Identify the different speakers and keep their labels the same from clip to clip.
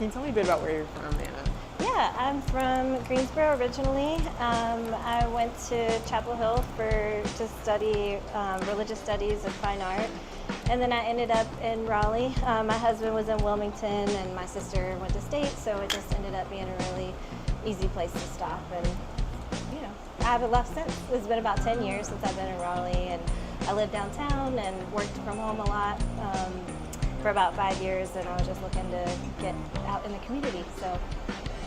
Speaker 1: Can you tell me a bit about where you're from, Anna?
Speaker 2: Yeah, I'm from Greensboro originally. I went to Chapel Hill to study religious studies and fine art. And then I ended up in Raleigh. My husband was in Wilmington and my sister went to State, so it just ended up being a really easy place to stop. And, I haven't left since. It's been about 10 years since I've been in Raleigh, and I live downtown and worked from home a lot for about 5 years, and I was just looking to get out in the community. So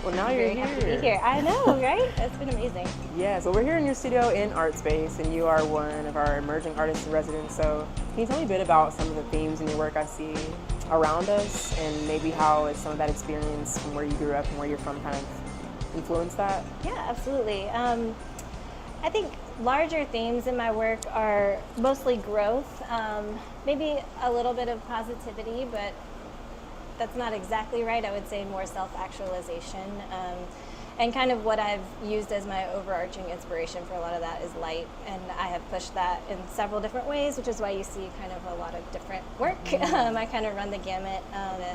Speaker 1: Well, now
Speaker 2: I'm
Speaker 1: you're
Speaker 2: very
Speaker 1: here.
Speaker 2: happy to be here. I know, right? It's been amazing.
Speaker 1: Yeah, so we're here in your studio in Art Space, and you are one of our emerging artists in residence. So can you tell me a bit about some of the themes in your work I see around us, and maybe how some of that experience from where you grew up and where you're from kind of influenced that?
Speaker 2: Yeah, absolutely. I think larger themes in my work are mostly growth, maybe a little bit of positivity, but that's not exactly right. I would say more self-actualization. And kind of what I've used as my overarching inspiration for a lot of that is light. And I have pushed that in several different ways, which is why you see kind of a lot of different work. I kind of run the gamut.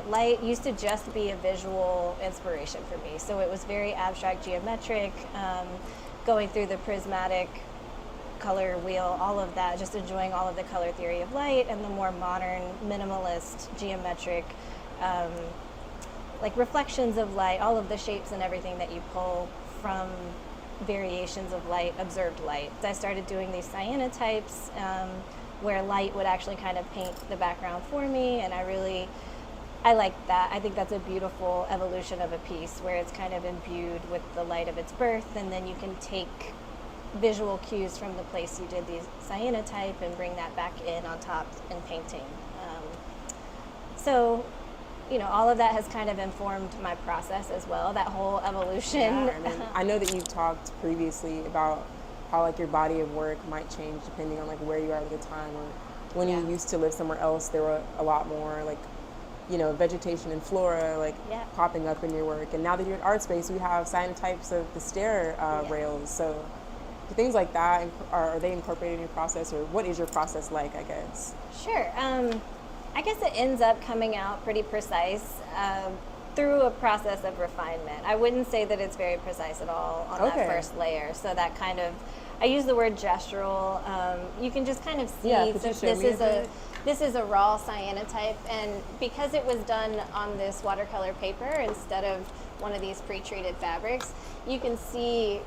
Speaker 2: Light used to just be a visual inspiration for me. So it was very abstract, geometric, going through the prismatic color wheel, all of that, just enjoying all of the color theory of light and the more modern, minimalist, geometric, like reflections of light, all of the shapes and everything that you pull from variations of light, observed light. I started doing these cyanotypes where light would actually kind of paint the background for me, and I like that. I think that's a beautiful evolution of a piece where it's kind of imbued with the light of its birth, and then you can take visual cues from the place you did the cyanotype and bring that back in on top in painting. So all of that has kind of informed my process as well, that whole evolution.
Speaker 1: Yeah, I know that you've talked previously about how like your body of work might change depending on like where you are at the time, or when you used to live somewhere else, there were a lot more like vegetation and flora popping up in your work. And now that you're at Art Space, we have cyanotypes of the stair rails. So do things like that, are they incorporated in your process, or what is your process like, I guess?
Speaker 2: Sure. I guess it ends up coming out pretty precise through a process of refinement. I wouldn't say that it's very precise at all on that first layer. So that kind of, I use the word gestural. You can just kind of see, this is a raw cyanotype, and because it was done on this watercolor paper instead of one of these pre-treated fabrics, you can see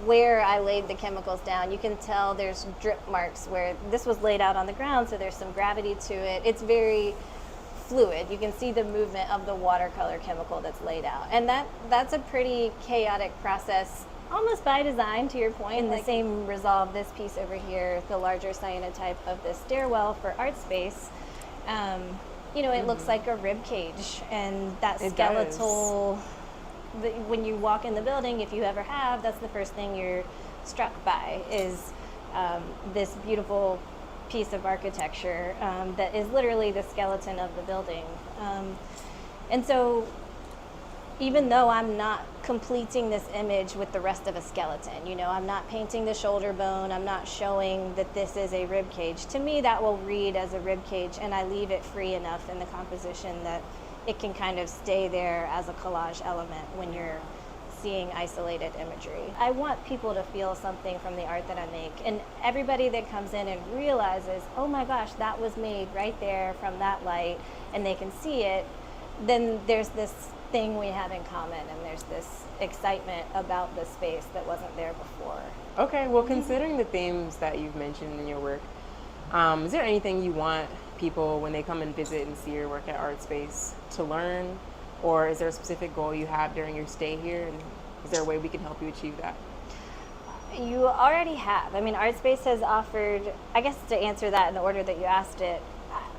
Speaker 2: where I laid the chemicals down. You can tell there's drip marks where this was laid out on the ground, so there's some gravity to it. It's very fluid. You can see the movement of the watercolor chemical that's laid out. And that's a pretty chaotic process, almost by design, to your point. In the same resolve, this piece over here, the larger cyanotype of this stairwell for Art Space, it looks like a rib cage, and that skeletal, when you walk in the building, if you ever have, that's the first thing you're struck by is this beautiful piece of architecture that is literally the skeleton of the building. And so even though I'm not completing this image with the rest of a skeleton, I'm not painting the shoulder bone, I'm not showing that this is a rib cage. To me, that will read as a rib cage, and I leave it free enough in the composition that it can kind of stay there as a collage element when you're seeing isolated imagery. I want people to feel something from the art that I make, and everybody that comes in and realizes, oh my gosh, that was made right there from that light, and they can see it, then there's this thing we have in common, and there's this excitement about the space that wasn't there before.
Speaker 1: Okay, well, considering the themes that you've mentioned in your work, is there anything you want people, when they come and visit and see your work at Art Space, to learn? Or is there a specific goal you have during your stay here? And is there a way we can help you achieve that?
Speaker 2: You already have. Art Space has offered, I guess to answer that in the order that you asked it,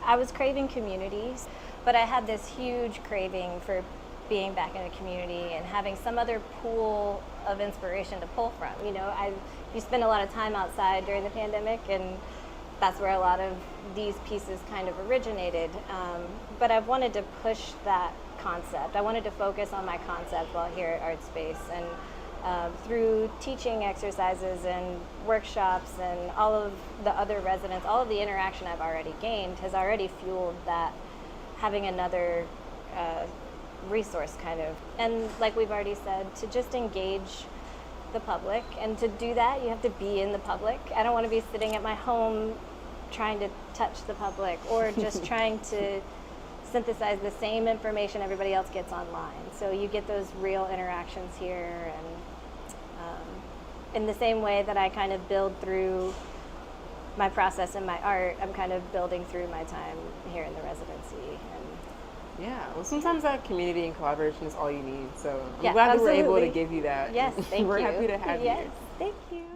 Speaker 2: I was craving communities, but I had this huge craving for being back in a community and having some other pool of inspiration to pull from. You spend a lot of time outside during the pandemic, and that's where a lot of these pieces kind of originated. But I wanted to push that concept. I wanted to focus on my concept while here at Art Space, and through teaching exercises and workshops and all of the other residents, all of the interaction I've already gained has already fueled that, having another resource kind of. And like we've already said, to just engage the public, and to do that you have to be in the public. I don't want to be sitting at my home trying to touch the public or just trying to synthesize the same information everybody else gets online. So you get those real interactions here, and in the same way that I kind of build through my process and my art, I'm kind of building through my time here in the residency. And
Speaker 1: yeah, well, sometimes that community and collaboration is all you need. So I'm
Speaker 2: yeah,
Speaker 1: glad that we're
Speaker 2: absolutely.
Speaker 1: able to give you that.
Speaker 2: Yes, thank
Speaker 1: we're
Speaker 2: you.
Speaker 1: happy to have you.
Speaker 2: Yes, thank you.